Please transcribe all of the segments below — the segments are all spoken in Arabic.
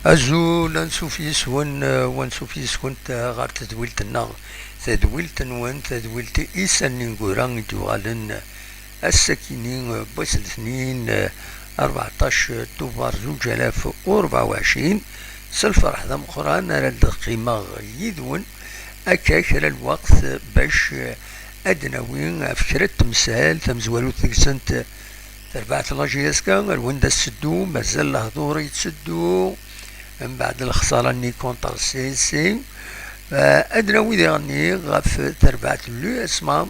أزول أنسوفيس ونسوفيس كنت غار تدويلتنا تدويلتن تدويلت إيسان نقوران دوالن السكينين بس الاثنين 14 توفار 2024 سالفرح ذا مقران رد قيمة يدون أكاكر الوقت باش أدناوين فكرة تمثال تمزوالو تكسنت تربعت لاجيسكا الوندا تسدو مازال الهضور يتسدو من بعد الخسارة ني كونتر سي أدناوي ديغني غاف تربعت لو اسما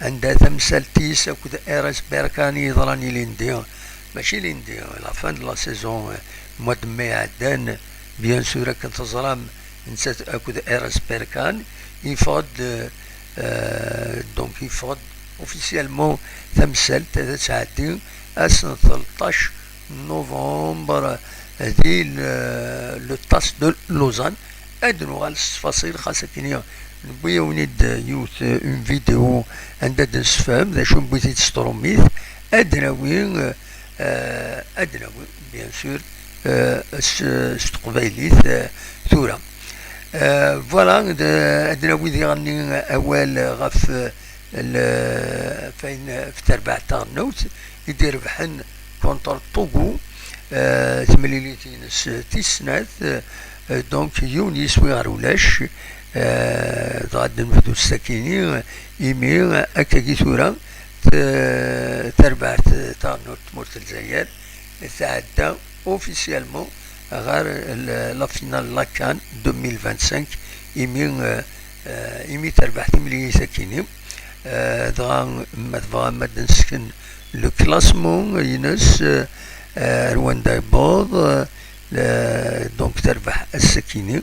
عندها تمثال تيس أكود إيرس بيركاني ضراني ليندي ماشي ليندي لا فان دو لا سيزون موا دو مي عدان بيان سور كنت تزرام نسات أكود إيرس بيركان يفض دونك يفض اوفيسيالمون تمثال تعدي سنة 13 نوفمبر هذه لو طاس دو لوزان ادنو غال التفاصيل خاصة كينيا نبويا ونيد يوث اون فيديو عندها نسفهم ذا شو بغيتي تستروميث ادناوين ادناوين بيان سور استقباليث ثورة فوالا ادناوي ذي غني اوال غف فين في تربع تاع النوت يدير بحن كونتر طوغو ثمليليتين تيسنات دونك يونيس ويغرولاش غاد نفدو السكيني إيمي أكاكي ثورة تربع تاع النوت مورت الجزائر تعدى اوفيسيالمون غير لا فينال لاكان 2025 إيمي تربع ثمليلي سكيني دغا ما نسكن لو كلاسمون ينس رواندا يبوض دونك تربح السكينة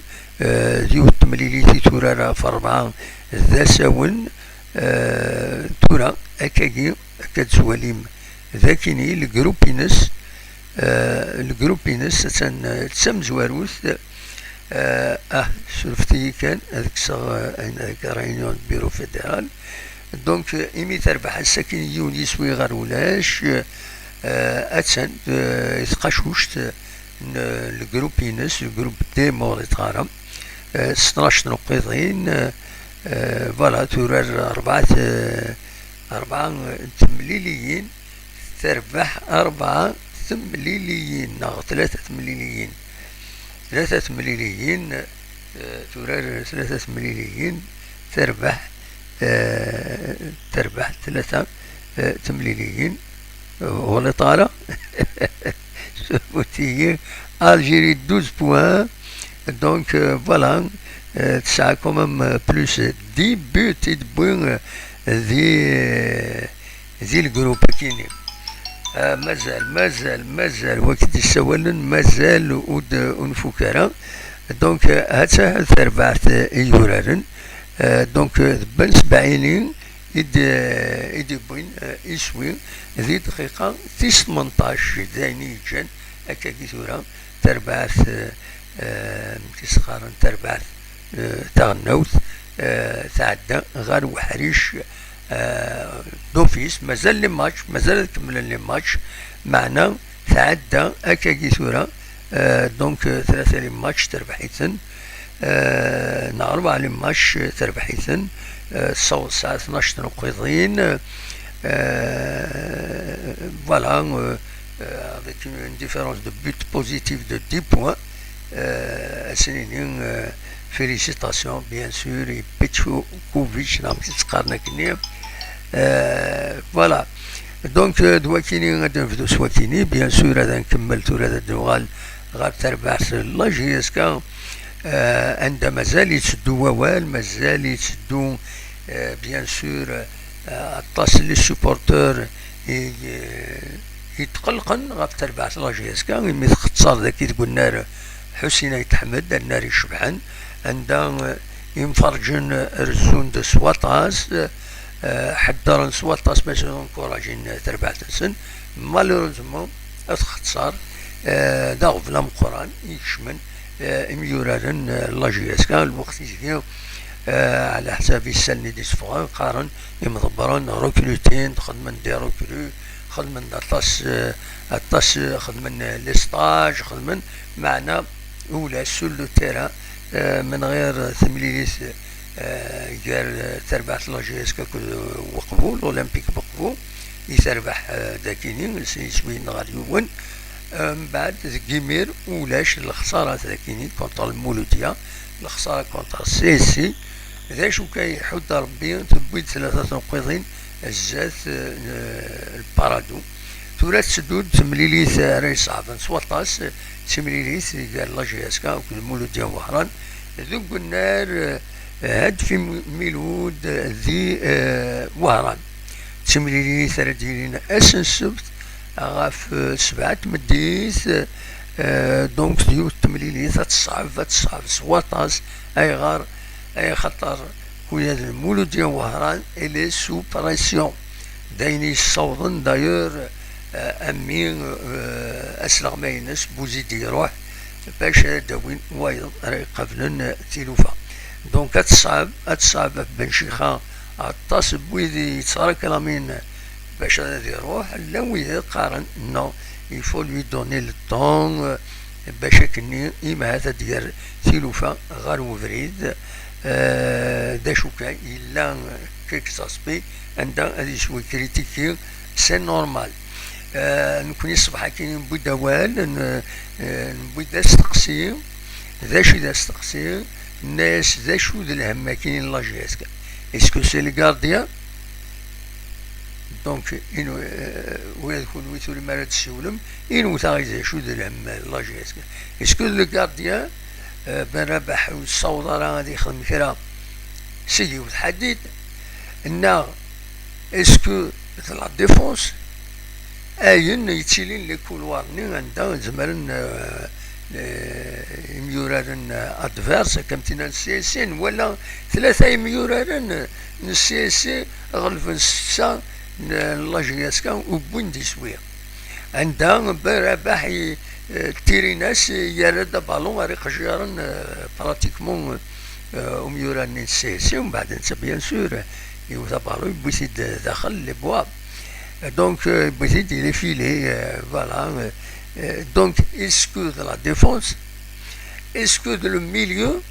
ديو تمليليتي تورا في 4 ذا ساون تورا أكاكي أكاد سواليم ذاكيني الجروبينس الجروبينس تسم زواروث شرفتي كان هذاك هذاك رينيون بيرو فيدرال دونك إيمي تربح السكن يونيس ويغرولاش أتسن يتقاشوشت الجروبينس الجروب ديمور يتغارم 12 نقيضين فوالا تورار أربعة تمليليين تربح 4 تمليليين ناغ 3 تمليليين 3 تمليليين تورار 3 تمليليين تربح 3 تمليليين والإطارة سوتية الجيري 12 بوان دونك فوالا تسعة كومام بلوس 10 بوت يدبون ذي الجروب كيني مازال وقت السوالن مازال ود انفكارا دونك هاتا تربعت يورارن دونك بن 70 إدي بوين إسوي ذي دقيقة 18 دايني جان أكاكي ثورة تربعث تسخارن تربعث تاع النوت تعدى غير وحريش دوفيس مازال لي ماتش مازال كمل لي ماتش معنا تعدى أكاكي ثورة دونك 3 لي ماتش تربحيتن نهار 4 لي ماتش تربحيتن الصوت الساعة 12 نقيضين voilà avec une différence de but positif de 10 points félicitations bien sûr et Petchoukovic voilà donc دواكيني غادي نفدو سواكيني bien sûr هذا نكمل تور هذا الدوغال غاد تربع لا جيسكا عند مازال يتسدو ووال مازال يتسدو بيان سور الطاس لي سوبورتور يتقلقن غاف تربع لا جيسكا مي تختصر ذاك تقول نار حسين يتحمد النار يشبعن عندها ينفرجن رزون دو سواطاس حضرن سواطاس باش نكوراجين تربع تنسن مالوروزمون تختصر داغ فلا مقران يشمن ميورارن لا جيسكا الوقت يجي على حساب السن دي سفغان قارن يمضبرن روكلوتين خدمن دي روكلو خدمن الطاس خدمن لي ستاج خدمن معنا ولا سور لو تيران من غير ثمليليس قال تربح لاجيس وقفوا الأولمبيك وقفوا يتربح ذاكيني يسوي نهار يوم من بعد كيمير ولاش الخسارة ذاكيني كونتر المولودية الخسارة كونتر سي سي ذا شو كيحط ربي تبويد 3 نقيضين الزات البارادو ثلاث سدود تمليليث راهي صعبة سواطاس تمليليث قال لاجياسكا وكل المولودية وهران ذوق النار هاد في ميلود ذي وهران تمليليث راه دايرين أس السبت غاف 7 مديث دونك ديو تمليليث تصعب سواطاس أي غار أي خطر خويا المولودية وهران إلي سو بريسيون دايني الصوضن داير أمين أسلغ ماينس بوزيد يروح باش داوين وايض راهي قبلن تيلوفا دونك أتصعب بن شيخا عطاس بويدي يتسارك لامين باش غادي يروح لا ويدي قارن نو يفو لوي دوني لو طون باش كني إما هذا ديال تيلوفا غار وفريد دا شو كاين إلا كيك ساسبي عندها هادي شوي كريتيكي سي نورمال نكون الصباح كاين نبوي دوال نبوي دا استقسي ذا شي دا استقسي الناس ذا شو ذا الهم كاين لاجيسكا اسكو سي لي غارديان دونك إنو ويكون ويتولي مرات السولم إنو تاغيزا شو ذا الهم لاجيسكا اسكو لي غارديان بن ربح والصوضة راه غادي يخدم كرا سيدي وتحدد إن اسكو لا ديفونس أين يتسيلين لي كولوارني عندها زمرن ميورارن أدفيرس كمتنا السي اس ان ولا 3 ميورارن السي اس ان غلفن 6 لاجياسكا وبوندي شويه عندها بربح تيريناس يرد بالون غير قجيرن براتيكمون وميورارن السي اس ان ومن بعد انت بيان سور يوثا بالون بوسيد داخل لي بواب donc بوسيد لي فيلي فوالا donc est-ce que de la défense est-ce que de le milieu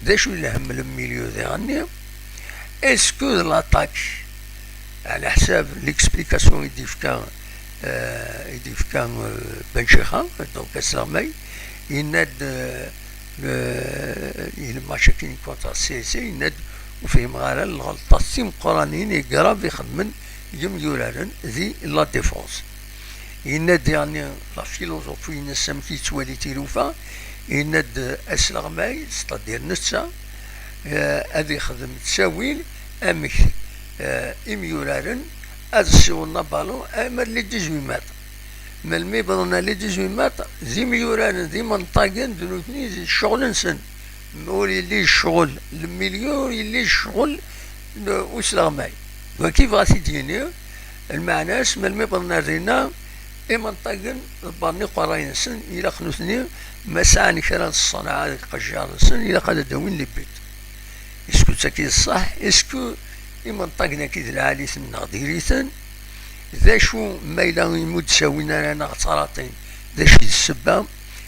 داش اللي هم الميليو ذي est-ce que de l'attaque على حساب l'explication يدي كان بن شيخان دونك اسلامي يناد المشاكل كونتر سي سي يناد وفيهم غير الغلطة سيم قرانيين يقرا يخدمن يميولارن ذي لا ديفونس يناد يعني لا فيلوزوفي نسم كي توالي تيلوفا يناد اسلغماي ستادير نسا هذا يخدم تساويل امك اميولارن السيونا بالون امر لي 18 متر ملمي بدنا لي 18 متر زي ميوران زي منطقين دنوتني زي شغل نسن مولي لي الشغل المليون اللي الشغل وسلاماي وكيف غاسي ديني المعناس ملمي بدنا رينا اي منطقين باني قراين سن الى خنوثني مساني كرا الصنعاء قجار سن الى قد داوين لي بيت اسكو تاكي الصح اسكو منطقنا كي العالي سنا غديريثن ذا شو مايلا يمود ساوينا لنا غطراطين ذا شي السبة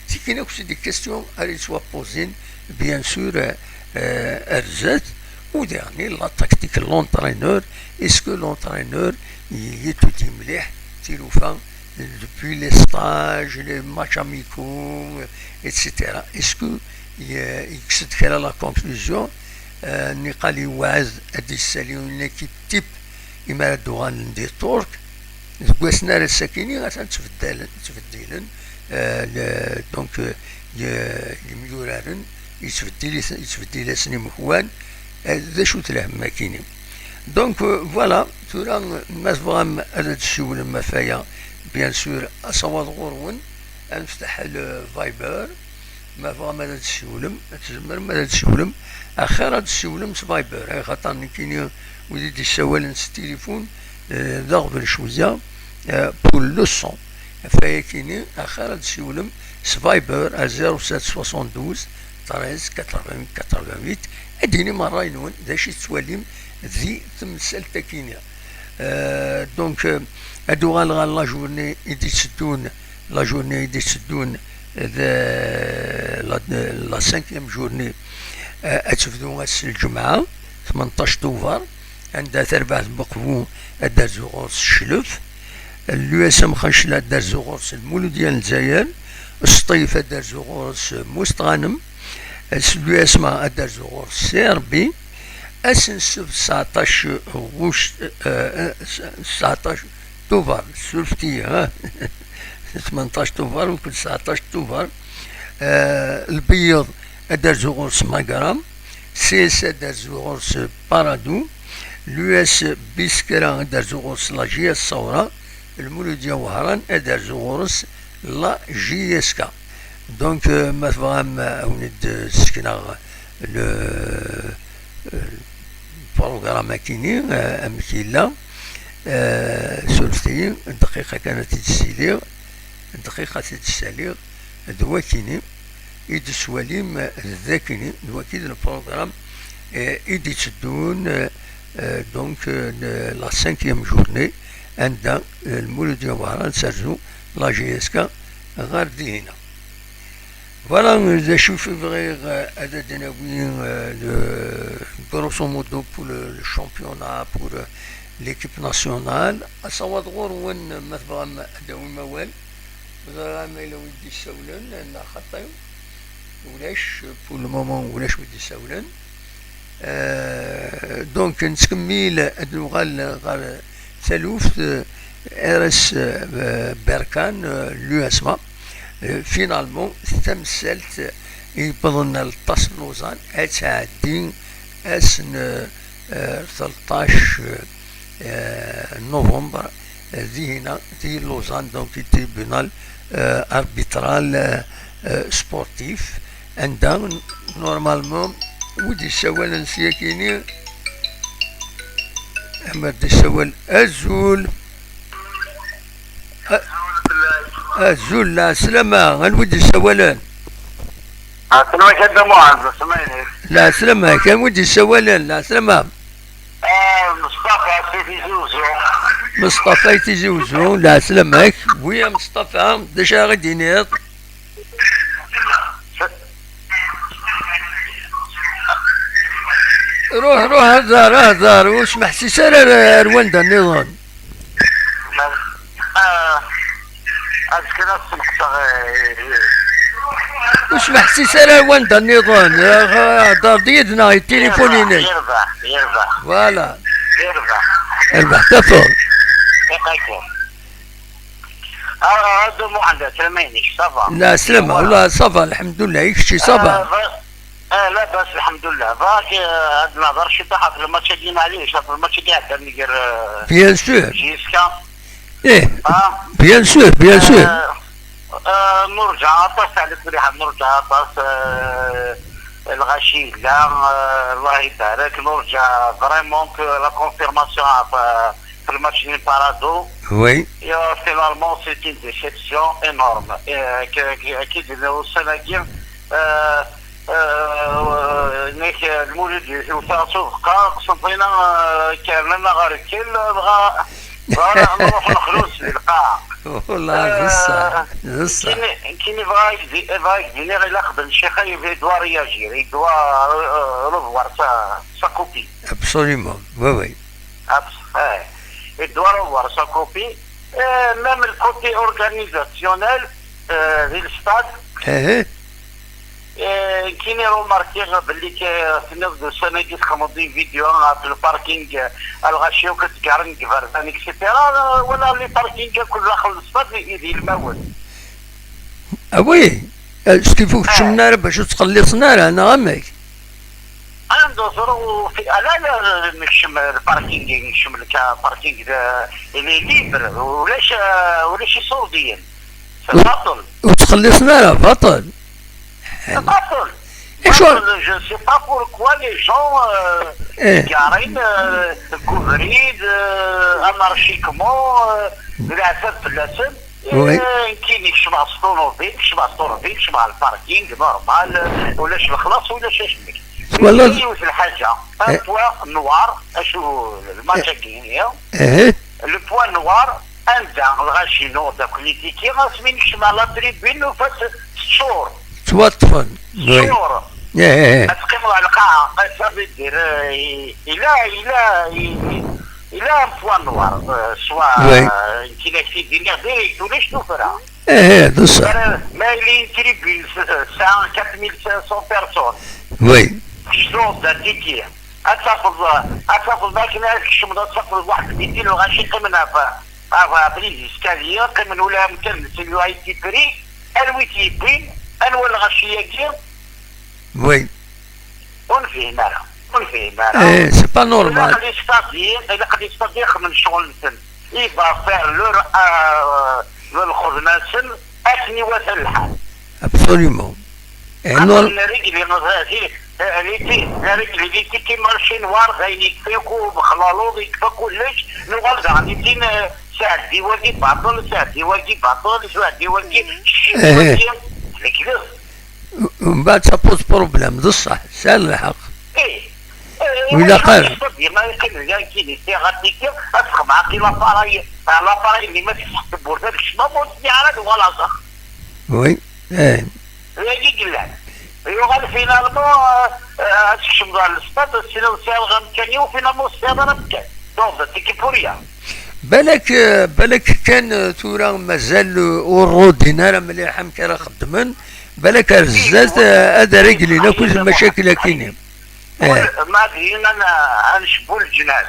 تيكينا كوسي دي كيستيون اللي توا بوزين بيان سور ارزات و ديرني لا تاكتيك لونترينور اسكو لونترينور يتودي مليح تيلوفا دوبوي لي ستاج لي ماتش اميكو اتسيتيرا اسكو يكسد كرا لا كونكلوزيون نقالي واعز ادي الساليون ليكيب تيب إما دوغان دي تورك كواسنا الساكيني غاتا تفديلن دونك يميورارن يتفديل سني مخوان ذا شو تلاه ماكيني دونك فوالا تورا الناس بغام هذا الشغل ما فيا بيان سور اصوات غورون نفتح الفايبر ما فغام هذا الشغل تزمر هذا الشغل اخر هذا الشغل فايبر خاطر كاين وليدي السوالن التليفون ضغط شويه بور لو سون فايكيني اخر هذا الشغل فايبر 0772 13 88 88 اديني مره ينون ذا شي تواليم ذي تمثل تاكينيا دونك هادو غال لا جورني يدي تسدون لا جورني يدي تسدون ذا لا سانكيام جورني أتفدو الجمعة 18 طوفار عندها تربع بقفو أدار زغورس الشلف اليو اس ام خنشلا أدار زغورس المولود ديال الجزائر السطيف أدار زغورس مستغانم اليو اس ما أدار زغورس سيربي أسنسف 19 غوش 19 طوفار سلفتي ها 18 طوفار وكل 19 طوفار البيض أدار زغورس ماغرام سي اس أدار زغورس بارادو اليو اس بيسكرا أدار زغورس لا جي اس صورة المولود ديال وهران أدار زغورس لا جي اس كا دونك ما فهم ولد سكنا البروغرام كيني أمكيلا سولفتي الدقيقة كانت تتسيليغ الدقيقة تتساليغ دواكيني إيد سواليم ذاكيني دواكيد البروغرام إيد تدون دونك لا سانكيام جورني عند المولود ديال وهران سارجو لا جي اس كا غار دينا Voilà, je suis à grosso modo pour le championnat, pour l'équipe nationale. À savoir où مثلا أداوي موال غير ما لو يدي يسولن أنا خطيو ولاش pour le moment ولاش ودي يسولن دونك نتكمل أدوغال غير ثالوث RS بركان l'USMA فينالمون تمثلت يبضن التصل لوزان أتعدين أسن 13 نوفمبر هنا دي لوزان دونك تريبونال أربيترال سبورتيف عندها نورمالمون ودي سوال نسيكيني أما دي سوال أزول الزول لا سلامة غنودي السوالان سلامة كده معز سمعني لا سلامة كان ودي السوالان لا سلامة مصطفى سيدي زوزو مصطفى تيزوزو لا سلامك ويا مصطفى دشا غادي نيض روح هزار واسمح سيسار رواندا النظام واسمح سيسار رواندا النظام دار ديدنا التليفونيني يربح فوالا يربح تفضل هذا مو عنده سلاميني صفا لا سلامة والله صفا الحمد لله يكشي صفا لا بس الحمد لله باك هاد النظر شي ضحك في الماتش دينا عليه شاف الماتش كاع دار غير بيان سور جيسكا ايه بيان سور نرجع طاس على كل حال نرجع طاس الغشي لا الله يبارك نرجع فريمون لا كونفيرماسيون في الماتش ديال بارادو وي فينالمون سي اون ديسيبسيون انورم اكيد السنه الجايه نيك المولد وثلاثة دقائق قصدينا كان لنا غير كل بغا نروح نخلص للقاعة والله غصة كيني بغا يديني غير ياخذ الشيخ يدوا رياجير يدوا ريفوار سا كوبي ابسوليمون وي يدوا ريفوار سا كوبي ميم الكوتي اورغانيزاسيونيل ديال الستاد كيني روماركي باللي في نفس السنه كي تخمضي فيديو في الباركينغ الغاشيو كتقارن كفرزان اكسيتيرا ولا لي باركينغ كلها خلصت يدي المواد اوي كيفاش شمنا باش تخلصنا انا غمك عنده ظروف لا نشم الباركينغ نشم الباركينغ اللي ليبر ولاش يصودين باطل وتخلصنا باطل باطل je sais pas pourquoi les gens قاعدين كوفريد انارشيكمون بالعسل في اللسن كاين يشبع الطوموبيل يشبع الباركينغ نورمال ولاش الخلاص ولاش اشمك والله في الحاجه البوا نوار اشو الماتش كاين لو بوا نوار عندها الغاشينو داك اللي كي راسمين يشمع لا تريبين وفات 6 شهور توطفن وي شهور تقيموا على القاعة صافي دير إلى بوان نوار سواء كي في دينيغ ديريكت ولا شنو فرا بصح ما اللي تريبين ساعة 4500 بيرسون وي شنو تاكي أتفضل ماكينة الشمدة تفضل واحد 200 وغاشي قيمنا في الإسكالية قيمنا ولا ممكن سيلو أي تي بري الويتي بين أنوال غاشية كي وي ونفهم أنا سي با نورمال إذا قد يستطيع من شغل مثل يبغى فير لور الخدمة سن أكني وثل الحال ابسوليومون رجلي كي مارشي نوار غير يكفيكو بخلالو يكفيكو ليش نغلط غادي ساعة ديواجي باطل ساعة ديواجي كذا ومن بعد سابوز بروبليم بصح سهل الحق ولا قال ما يمكن كاين استغاثيك ادخل معاك لاباراي اللي ما تحسب بورده الشباب والسيارات ولا صح وي يجي قلع يوغال فينالمون الشمس على السطات السنه وسال غنكاني وفينالمون السياره ربكات دونك تيكيبوريا بالك كان تورا مازال ورودينا مليح مكان خدمن بالك رزاز هذا رجلينا كل المشاكل كاينين ما دينا نشبوا الجناس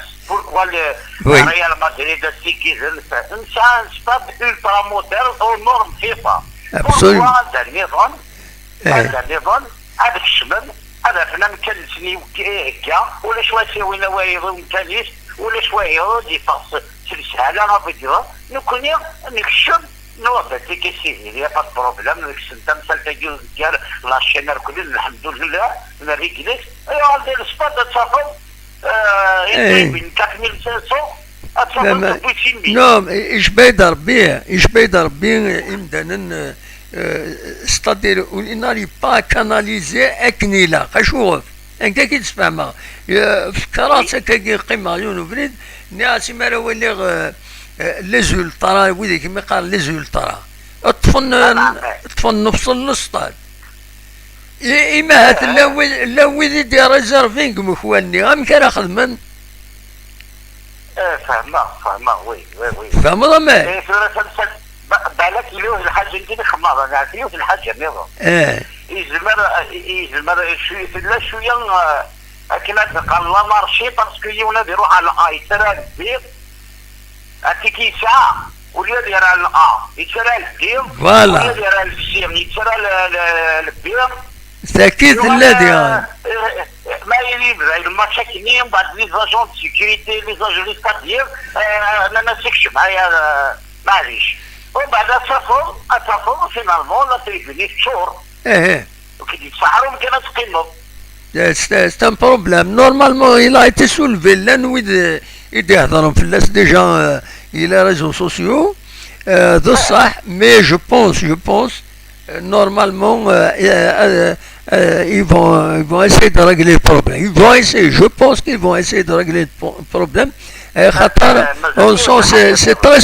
ولا ريال مدريد السيكيز انسان ستاد الترا موديل او نورم فيفا هذا نيفون هذا الشمل هذا فينا مكنسني هكا ولا شويه سوينا وايض مكانيس ولا شويه دي فاص سلسله انا فيديو نكون نكشف نوضع تيكسي يا با بروبليم نكسنت مثل تجوز ديال لاشين ركض الحمد لله انا ريكليس ايوا ديال السباط تصافوا من 4500 نعم ايش بيدر بيه امدانا ستادير وناري با كاناليزي اكنيلا خشوف انك كي تفهمها في كراسه كي قيمه يونو بريد ناسي ما ولي ليزولترا ويدي كيما قال ليزولترا طفن نفس النصطاد إما هات لا ويدي دي ريزيرفينغ مخواني غام كان خدمن فهمه وي فهمه ضمان بالك يلوه الحاجه انت خماضه نعرفيه في الحاجه ميضه يزمر شويه كما قال لا مارشي باسكو يونا يروح على اي ترى البيض اتيكي ساعه ولا دير على يترى البيض ولا دير السيم يترى البيض تاكيد الذي ما يريد الماتش كنيم بعد لي زاجون دو سيكوريتي لي زاجون ديال انا نسكش معايا معليش وبعد تصفوا فينالمون لا تريبوني في شهور وكي يتسحروا كان تقيموا c'est un problème. Normalement, il a été soulevé. Là, nous, il déjà les réseaux sociaux. De ça, mais je pense, normalement, ils vont essayer de régler le problème. Je pense qu'ils vont essayer de régler le problème. On sent c'est très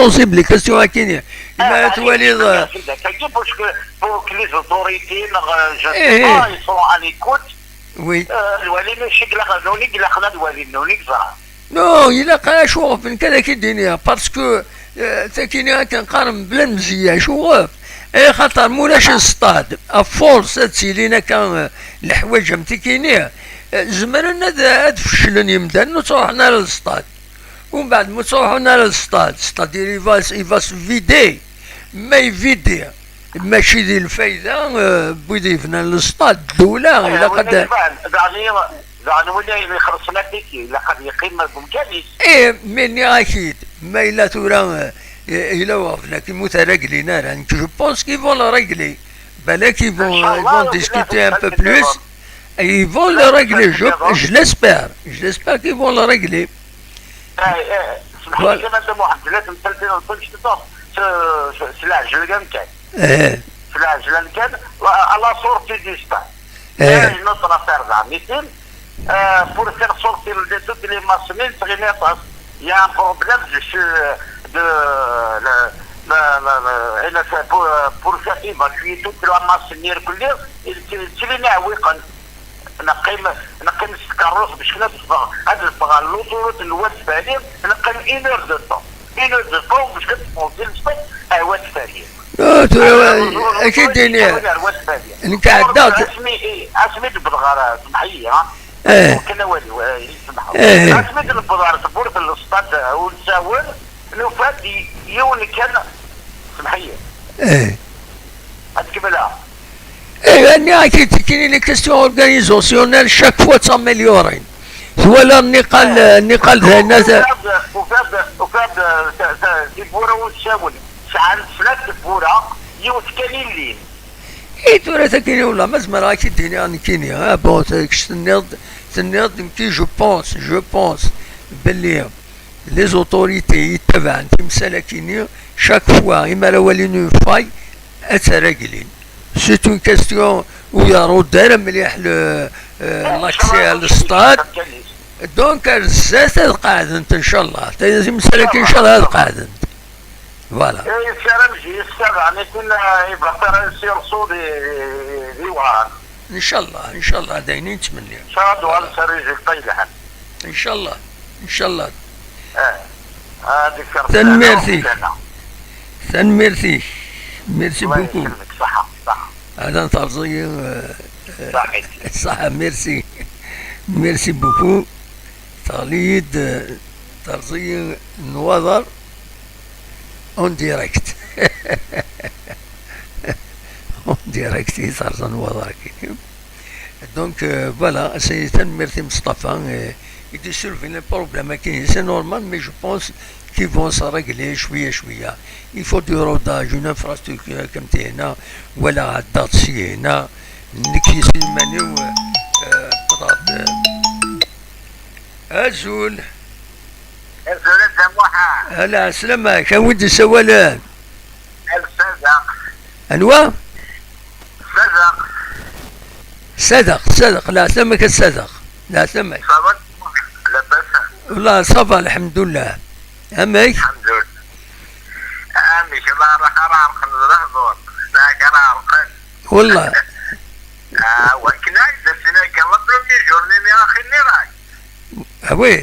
sensible les questions à Kenya. pour que les autorités ils sont à l'écoute. Oui. Non, il a qu'à شوف من كذا كدنيا باسكو تاكينيا كنقارن بلا مزيه شوف خاطر مولاش نصطاد افورس تسيلينا كان الحوايج متكينيا زمرنا هاد فشلن يمدن تروحنا للصطاد ومن بعد ما تروحونا للصطاد ستادير يفاس فيدي ما يفيدي ماشي ديال الفايده بغيتي يفنا للصطاد الدوله الا قد يعني ولا خرصنا فيكي لا قد يقيم بمكانيس مني اكيد ما الا تورا الا وقفنا كي متراجلين انا جو بونس كي فون لا ريغلي بالك يفون ديسكوتي ان بو بلوس ils vont le régler, je l'espère qu'ils vont le régler. À la sortie du stade. Il y a une autre affaire là. Pour faire sortir toutes les machines, il y a un problème de انا بور ça évacuer toute la masse كلها تلي نعويقا نقيم السكروس باش كنصبغ هاد الصبغه اللوطورات الواد فالي نقيم 1 heure de temps باش كتفوزي الصبغ واد فالي اكيد انت عدات اسميت البدغار سمحيه كنا والو يسمحوا اسميت البدغار تبور في الاستاد ونساول نوفات يون كان سمحيه هذيك بلا يعني اكيد كاين لي كيستيون اورغانيزاسيونيل شاك فوا تامليورين ولا النقال ذا الناس وفاد ديبورا ونساول شحال 3 ديبورا يوت كاين لين تورا كاين ولا مازال راكي ديني راني كاين بون تنيض يمكن جو بونس باللي لي زوتوريتي يتبعن في مسالكيني شاك فوا إما راولين فاي أتراجلين سيت اون كاستيون ويا رودار مليح لاكسي على الستاد دونك الزات قاعد انت ان شاء الله تازم مسالك ان شاء الله قاعد انت فوالا السلام جي السلام كنا يبقى سير صودي ديوان ان شاء الله داينين نتمنى ان شاء الله على سريج طيلحن ان شاء الله هذيك ميرسي بوكو صح هذا ترزي صح ميرسي بوكو تغليد ترزي نوضر اون ديريكت ترزي نوضر دونك فوالا سي ميرسي مصطفى يدي سولفي لي بروبليم كاين سي نورمال مي جو بونس كي فون سا ريغلي شويه يفو دو روداج اون انفراستركتور كم تي هنا ولا عدات شي هنا نكيسي المانيو بطاط ازول الزموحه هلا سلامة كان ودي سوالان الصدق انواع صدق لا سلامك الصدق لا سلامك لاباس والله صافا الحمد لله امك الحمد لله امي شباب راح نهضر ذاك راح والله وكنا درسنا كمطلوب في جورني يا اخي راي وي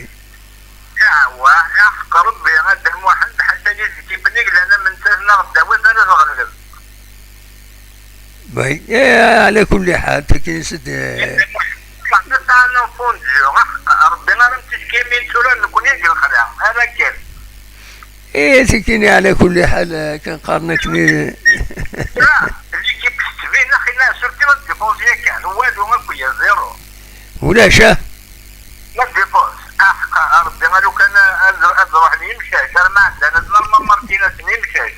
يحق ربي غدا واحد حتى يجي كيف نقل انا من سنه غدا وانا نغلب وي على كل حال كاين سد انا فون ربنا لم تشكي من سورة نكون يجي الخدع هذا كيف سكيني على كل حال كنقارنكني لا اللي كيف تستفين اخي لا سورتي ما الديفونسيه كان والو ما كويا زيرو ولا شاه لا ديفونس ربنا لو كان اروح لي يمشاش انا ما عندنا زمان مرتين يمشاش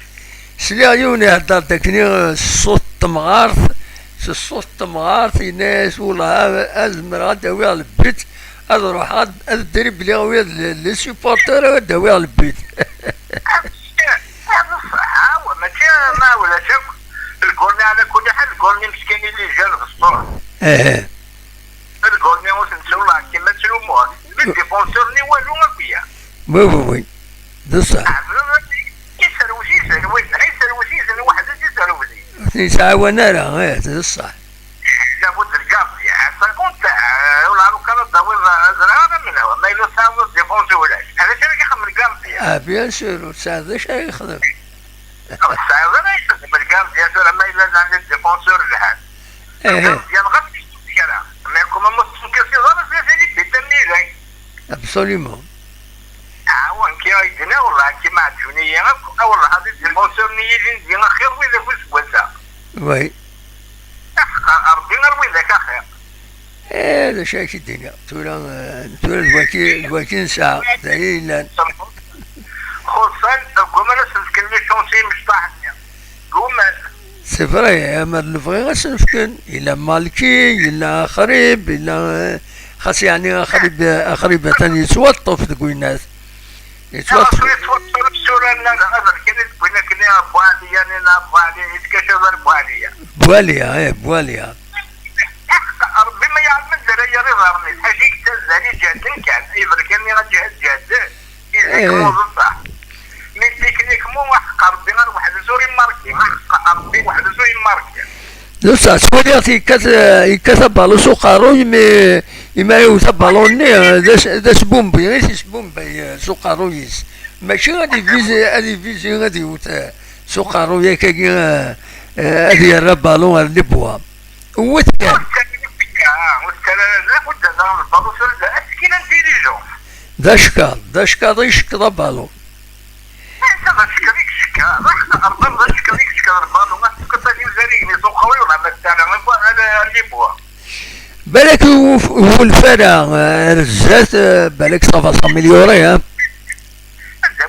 سلي عيوني هدرتكني الصوت مغارث ناس والله ازمر غاداوي على البيت اروح ادرب لي ويا لي سيبورتور وداوي على البيت هذا صح وماشي ما ولا شك الكورني على كل حال الكورني مسكين اللي جا في الصبح الكورني واش نسول الله كيما تسلموه الديفونسور ني والو ما فيها وي ده صح يسروي واحد يسروي يساوينا راه ده صح لابد الكافي ساكون تاع ولا كان الضوء زرعنا منه ما يساوي الديفونسي ولا هذا شنو يخدم الكافي بيان سور هذا شنو يخدم هذا يخدم الكافي يا سور ما يلزم عند الديفونسور لهذا يا الغد كلام ما يكون مصطفى كسي ضرب في التمييز ابسوليومون وان كي يدنا والله كيما عجبني والله هذه الديفونسور نيجي ندير خير ولا فوس وسا وي ربي نروي ذاك خير هذا شاك الدنيا تورا الوكيل ساعة دليلا خصوصا القمر سنسكن لي شونسي مش طاحني قمر سي فري يا مر الفغي غنسنسكن إلا مالكي إلا خريب إلا خاص يعني خريبة تاني يتوطف تقول الناس يتوطف بسورة هذا كنا بوالي يعني بوالي يتكشف بواليا ربي ما يعلم الدرية رضا حاجيك تزالي جاد كان يبركني غجهد جاد إذا كمو ضبع من تكنيك مو حق ربي غير واحد سوري ماركي ربي واحد سوري ماركي دوسا سوريا يكتب بالو سوقارو يما يوثب بالوني داش بومبي غير بومبي سوقارو يس ماشي غادي فيزي غادي يوث سوقارو ياك غادي يرى بالون اللي بوا هو كان داشكا يشكر بالون بالك هو الفرع رزات بالك صافا مليوري ها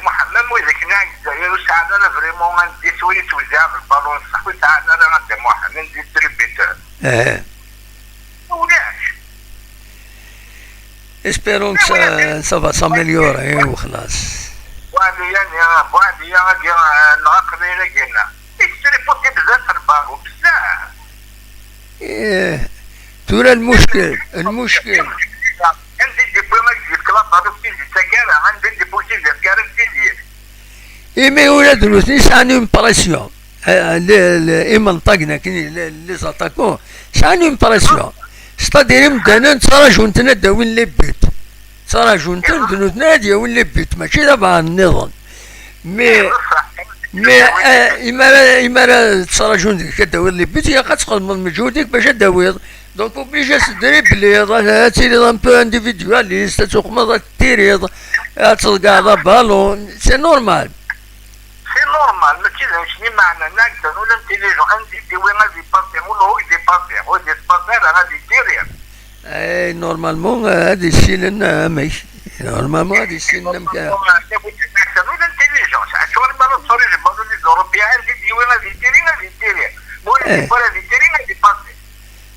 محمد مو اذا كنا الجزائر ساعدنا فريمون ندي سويت توزيع بالبالون صح وساعدنا انا محمد ندي تريبيتر ولاش اسبيرون صافا سامليوري وخلاص بوادي نراقب الى قلنا يشتري بوتي بزاف في البالون بزاف ترى المشكل عندي ديبلومات ديال كلاب هذا في السكاره عندي ديبوتي ديال كارثه ديال ايمي ولاد روسني ساني امبرسيون ايما نطقنا كاين لي زاتاكو ساني امبرسيون ستادير مدانا تراجونتنا داوين لي بيت تراجونتنا دنوتنا داوين لي بيت ماشي دابا النظام مي إما تراجون ديك كداوي لي بيت هي كتقدم من مجهودك باش داوي دونك اوبليجي تدري بلي هاتي لي ان بو انديفيدواليست تقمض تيريض تلقى هذا بالون سي نورمال ما كاينش معنى نقدر ولا انتيليجون عندي دي وين غادي باسي ولا هو يديباسي هو ديسباسي غادي يدير اي نورمالمون هادي الشيء لنا ماشي نورمالمون هادي الشيء لنا مكان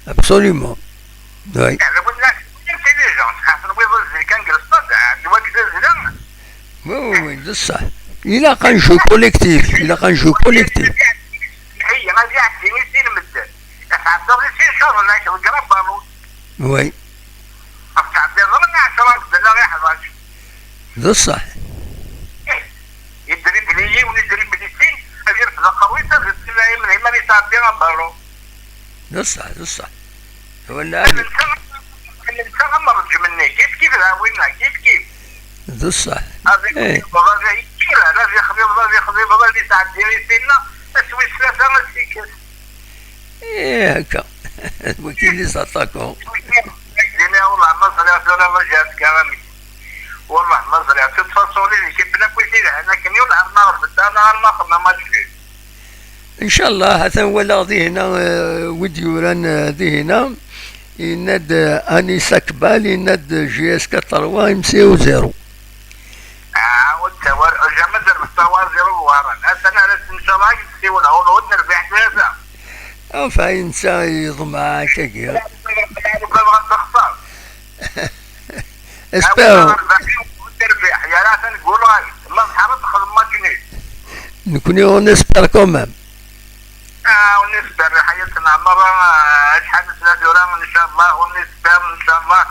Absolument. Oui. Oui, c'est ça. Il a un jeu collectif. Oui. C'est ça. ده صح ولا الانسان مرج مني كيف راوينا كيف ده صح هذا يخبي ساعتين سنه تسوي ثلاثه مسكين هكا وكيل لي ساتاكون والله ما صليت ولا ما جات كلامي والله ما صليت تفصلوا لي كيف بلا كل شيء انا كان يوم النهار بالدار ما ما تجي ان شاء الله هذا هو اللي هنا وديوران هنا يناد اني سكبال يناد جي اس 4 ام سي او 0 والتوار جمد المستوى 0 وهران انا ان شاء الله يسيو العود نربح ثلاثه او فاينسا يضمع كيف اسبيرو تربح يا لا نقولوا ما حرط خدمه نكون اون اسبير كومام ونسبر حياتنا مرة شحال سنة ان شاء الله ونسبر ان شاء الله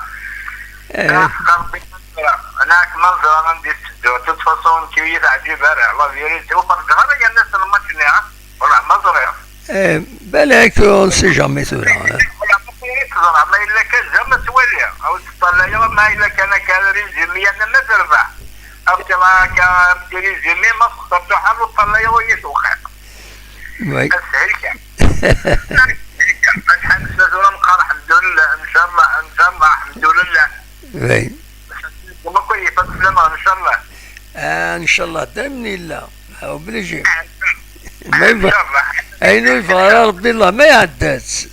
هناك منظرة عندي تتفصون كبيرة عجيبة الله يريد وفرق غير الناس الماتشنية ولا منظرة بالك اون سي جامي تورا ما إلا كان جامي سواليا أو تطلع يوم ما إلا كان ريزيمي أنا ما تربح أو كان ريزيمي ما خطبت حر وطلع يوم يسوخك وي السهل الحمد لله ان شاء الله الحمد لله وي والله كويس بسلامة ان شاء الله ان شاء الله دائما الله او بلجي ما ينفع اينو يفعل ربي الله ما يعداش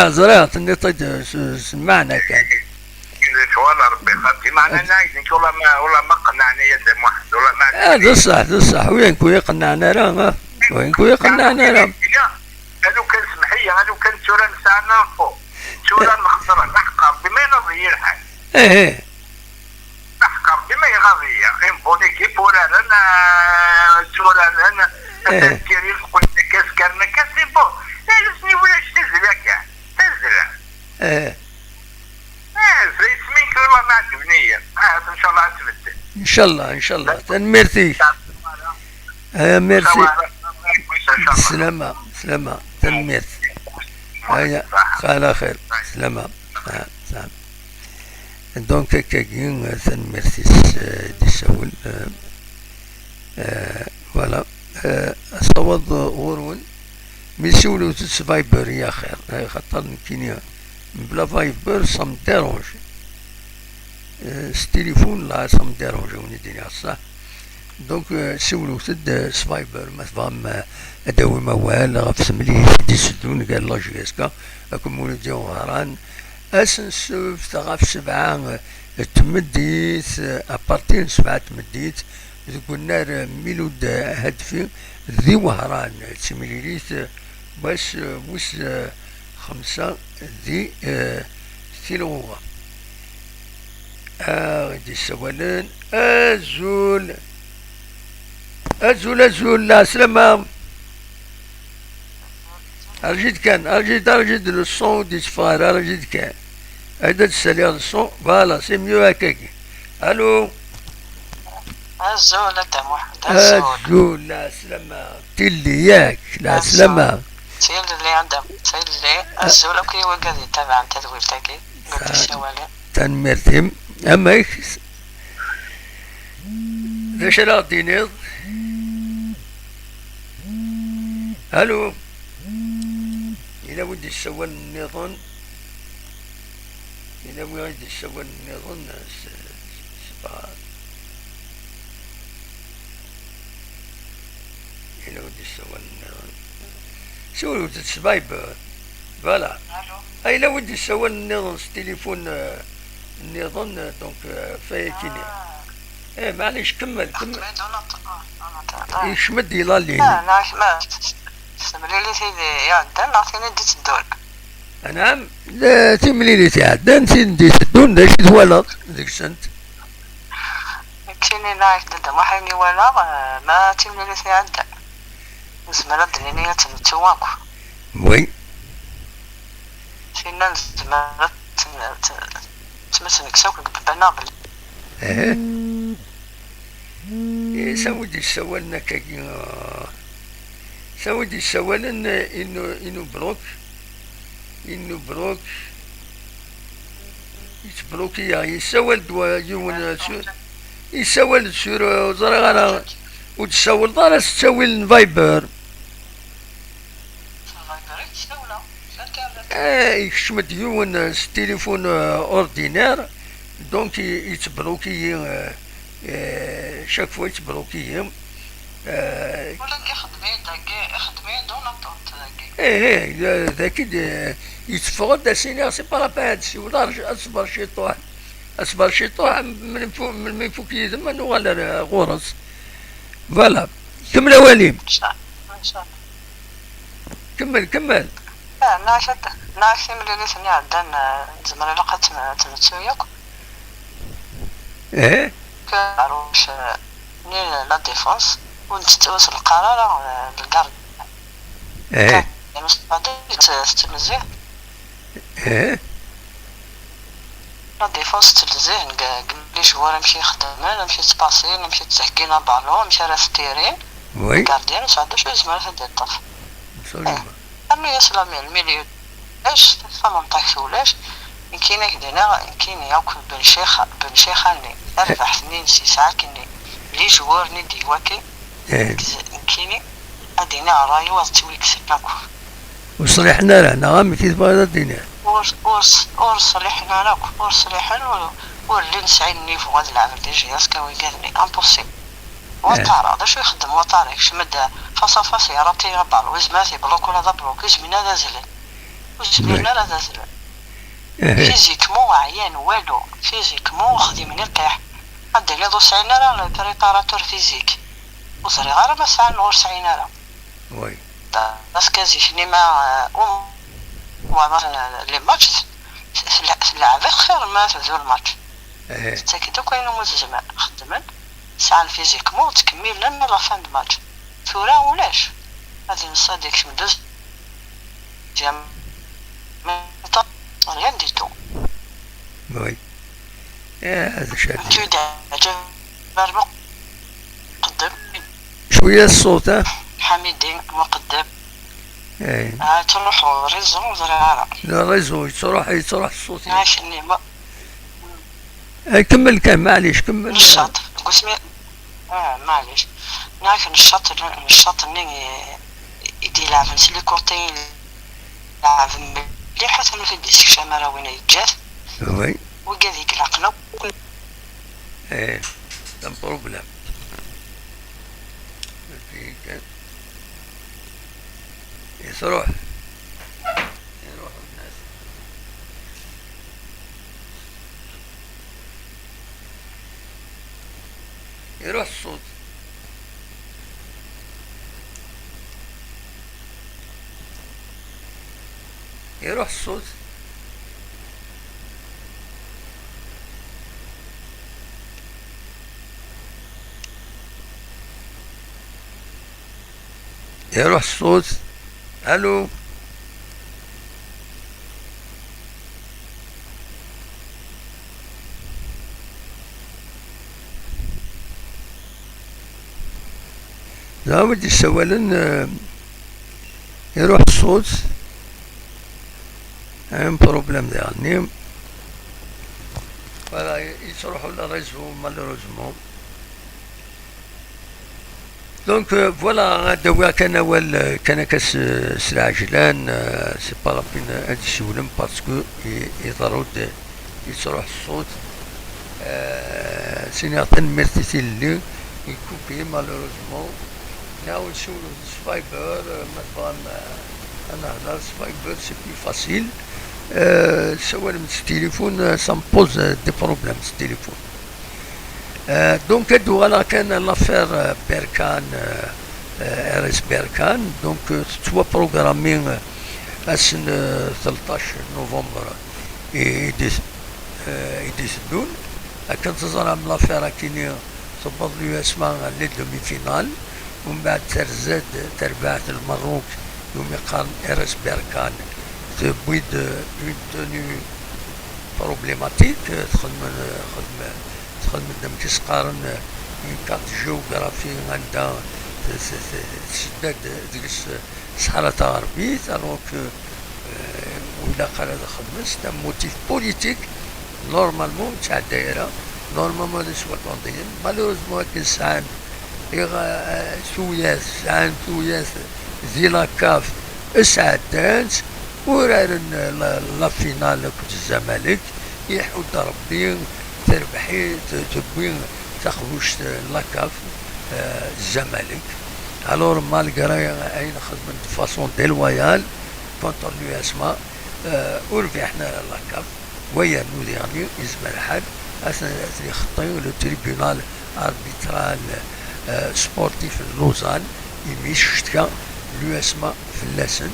زريعة اني طيب سمعنا كان والله ربي خاطي معنا نايزك والله ما قنعني يد واحد والله ما ده صح وين كو يقنعنا راه وين كو يقنعنا راه هذو كان سمحيه هذو كان تورا نسانا فوق تورا نخسر نحقر بما يرضي الحال نحقر بما يرضي ان بوني كي بورا لنا تورا لنا تذكيري قلت كاس كان كاسي بو لازمني ولا تزلك تزلك زي سميك والله ما عجبني ان شاء الله تبدل ان شاء الله تنمرتي ميرسي. سلامة سلامة تنميت. هيا على خير. سلامة. سلام. دونك كاين تنميرتي دي ساول فوالا صوض غورون ميسولو تس فايبر يا خير خاطر كاين بلا فايبر سام ديرونج التليفون لا سام ديرونج وني صح. دونك سولو تد سفايبر مثلا اداوي موال غف سمليه دي سدون قال لا جيسكا اكون مولد يوم غران اسنسوف تغف سبعة تمديت ابارتين سبعة تمديت تقول نار ميلود هدفي ذي وهران تسميليت باش وش 5 ذي كيلو غادي سوالن ازول لا سلامة. أرجد الصون دي صفار أرجد كان هيدا تسالي هذا الصون فوالا سي ميو هكاكي. ألو الزول محمد الزول لا سلامة تلي ياك لا سلامة سيل اللي عندهم سيل اللي الزول كي وقاعد يتابع تدوير تاكي قلت الشوالي تنمرتهم أما إيش ليش لا دينيض. الو إلا ودي السوال النظام إلا ودي السوال النظام إلا ودي السوال النظام سولو تسبايبر فوالا. إلا ودي السوال النظام التليفون النظام دونك فايتيني. معليش كمل يشمد يلالي. لا سمريلي سيدي يعدن نعطيني ديت الدول. نعم لا تمليلي تعدن ديت الدول داش تولد ديك السنت. كيني نايف ددا ما حيني ولا ما تمليلي تعدن. زمرا دنيني تنتواكو. وي. فينا زمرا تمسنك سوق بالبنابل. سودي سوالنا كاين سودي سوالا انو بروك يتبروكي يسول دوا يون يسول سور زرا وتسول دار تسول فايبر يشمد يون التليفون اوردينير دونك يتبروكي شاك فوا يتبروكي ولا يخدمي دون الطوط ذاك يتفقد داسيني سي با لابان هادشي ولا اصبر شي طوح من فوق يدم انو على غرز فوالا. كمل وليم كمل ناشي ملي لسني عندنا زمان لقات تمتسوياك كاروش ني لا ديفونس ونتوصل القرار للقرد مستعد تستمزيه لا ديفونس تلزيه قبلي شوار نمشي نخدم نمشي تباسي نمشي تسحكينا بالون نمشي راستيرين وي كارديان وسعدو شوي زمان هدا الطف أنا يسلم المليون ليش فما نطيحولاش كاين هكذا كاين ياكل بن شيخاني 4 سنين 6 ساعات كني لي جوار ندي واكي كايني ادينا راي وتويك سناكو وصلحنا لنا غامي كي تبغى الدنيا وصلحنا لك وصلحنا واللي نسعيني في هذا العمل ديال جياسكا ويقالني امبوسيبل وطار هذا شو يخدم وطار يشمد فاصا سيارتي غبار وزماتي بلوك ولا بلوك زمينا هذا زلل وزمينا هذا زلل فيزيكمون عيان والو فيزيكمون خدمني القيح هذا اللي دوسعينا راه البريباراتور فيزيك وصري غير ما ساعه نور سعينا راه وي بس كازيشني مع لي ماتش لعبة خير ما تبدو الماتش تاكدو كاينو مزجمع خدمن ساعة الفيزيكمون تكمل لنا لافان دو ماتش ثورا ولاش هادي نصادق شمدوز جام ريان ديتو وي هذا شادي تيدا بربق قدم شوية الصوت حميدي مقدم. ايه تروحوا ريزو زرارة. لا ريزو يتروح الصوت. عايشني كمل كان معليش كمل. الشاط قسمي معليش لكن الشاط اللي يدي لعب نسلي كورتين لعب اللي حسن في الديسك شمارة وين يتجاث وي وقاذيك العقلة ايه دم بروبلم يروح الناس يروح الصوت يروح الصوت يروح الصوت. الو لا بدي سوالا يروح الصوت un problème dernier voilà يصرحوا للريزو malheureusement دونك فوالا دوا كان كاس العجلان سي با لابين هاد الشولم باسكو يضرو يصرح الصوت سيناتن ميرتيتي اللي يكوبي مالوروزمون ناو نشوفو سبايبر مثلا انا هنا سبايبر سي بلو فاسيل سوال من التليفون سامبوز دي بروبليم التليفون دونك هادو انا كان لافير بيركان ار اس بيركان دونك توا بروغرامي اسن 13 نوفمبر يديسدون كانت تزرع من لافير كيني صبط لي اسمها لي دومي فينال ومن بعد ترزاد تربعت المروك يوم يقارن ار اس بيركان تبويد اون توني بروبليماتيك تخدم دم كيسقارن اون كارت جيوغرافي عندها تسدد تجلس صحراء غربية الوغ ولا قال هذا خدمت تا موتيف بوليتيك نورمالمون تاع الدايرة نورمالمون هذا سوا طونديين مالوروزمون هاك الساعات ثوياث زي لاكاف اسعدانت ورارن لا فينال كنت الزمالك يحود ربي تربحي تبوي تاخذوش لاكاف الزمالك الور مالغري اين خدمت فاسون ديلويال كونتر لو اسماء وربحنا لاكاف ويا نودياني يزمر الحال اثناء خطي لو تريبيونال اربيترال سبورتيف لوزان يميش شتكا لو اسماء في اللسن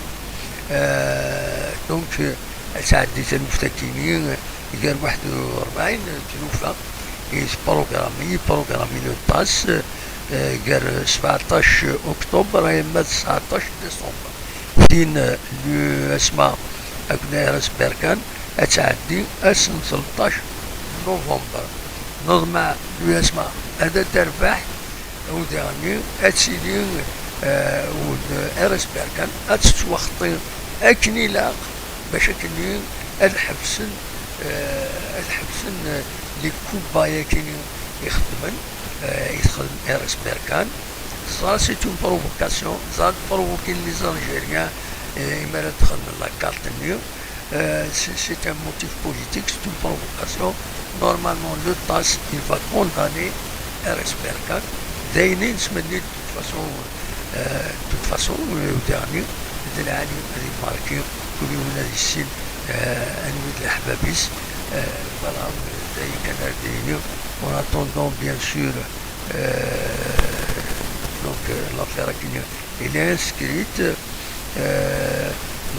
دونك تعدي المفتكرين يقال 41 تلوفة بروغرامي لو باس قال 17 اكتوبر يما 19 ديسمبر فين لو اسماء اكنا راس بيركان تعدي اسم 13 نوفمبر نضمع لو اسماء هذا تربح وداني اتسيدين ارس بيركان اتتوخطي اكني لاق باش اكني الحبسن لي كوبايا كاين يخدمن يخدم ارس بيركان صار سي اون بروفوكاسيون زاد بروفوكي لي زالجيريان اما تخدم لا كارت نيو سي ان موتيف بوليتيك سي اون بروفوكاسيون نورمالمون لو تاس il va condamner ارس بيركان داينين سمني de toute façon وداني مثل العالي هذه ماركي كل يوم هذه السن انوي الحبابيس فوالا زي كان دايني اون اتوندون بيان سور دونك لافير كي الي انسكريت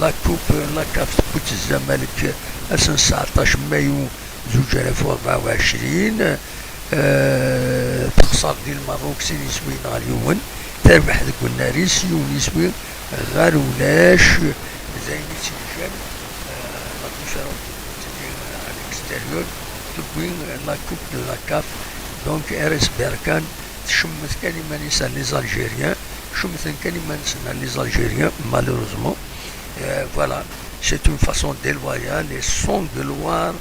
لا كوب لا كاف كوت الزمالك اسن 19 مايو 2024 تخسر ديال المروك سي نسوي نهار اليوم تربح ذاك الناريس يونسوي غير ولاش زي نيتيجان لا ديفيرونس على الاكستيريور تبوين لا كوب دو لا كاف دونك ارس بيركان تشمت كلمة نساء لي زالجيريان شمت كلمة نساء لي زالجيريان malheureusement voilà c'est une façon déloyale et sans gloire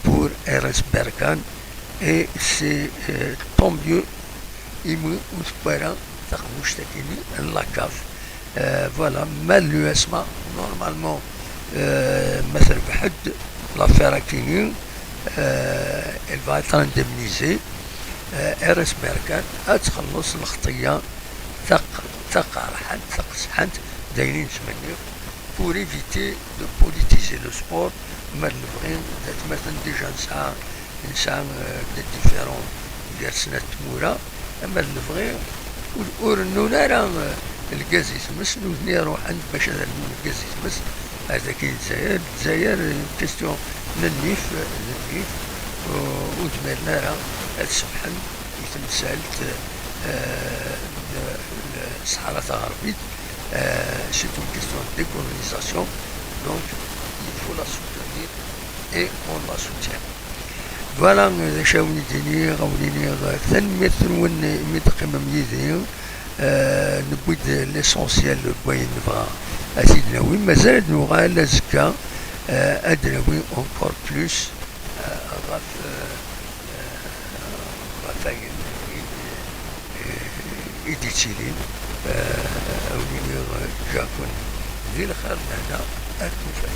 pour RS Berkane et c'est tant mieux إمي وثبرا تخموش تكيني اللاكاف voilà mal l'USMA normalement مثل بحد l'affaire كيني elle va être indemnisée RS Berkane أتخلص الخطية تقارحن تقسحن دايرين تمنيو pour éviter de politiser le sport مال نبغي مثلا ديجا نسعى des différents ديال سنة تمورا أما نبغي ورنونا راه الكاز يتمس نوثني نروح عند باش هذا الكاز يتمس هذا كاين الجزائر كيستيون للنيف ودمرنا راه هاد السبحان يتمثالت الصحراء الغربية c'est une question de décolonisation donc il faut la soutenir et on la soutient فوالا شاوني ديني غاوليني ثاني مثل وين مدقيمة ميزين نبويد ليسونسيال بوين نبغى أسيدنا وين مازال نوغا لازكا أدناوي أونكور بلوس غاف إديتيلين أوليني جاكون ذي الخير لهنا أكمل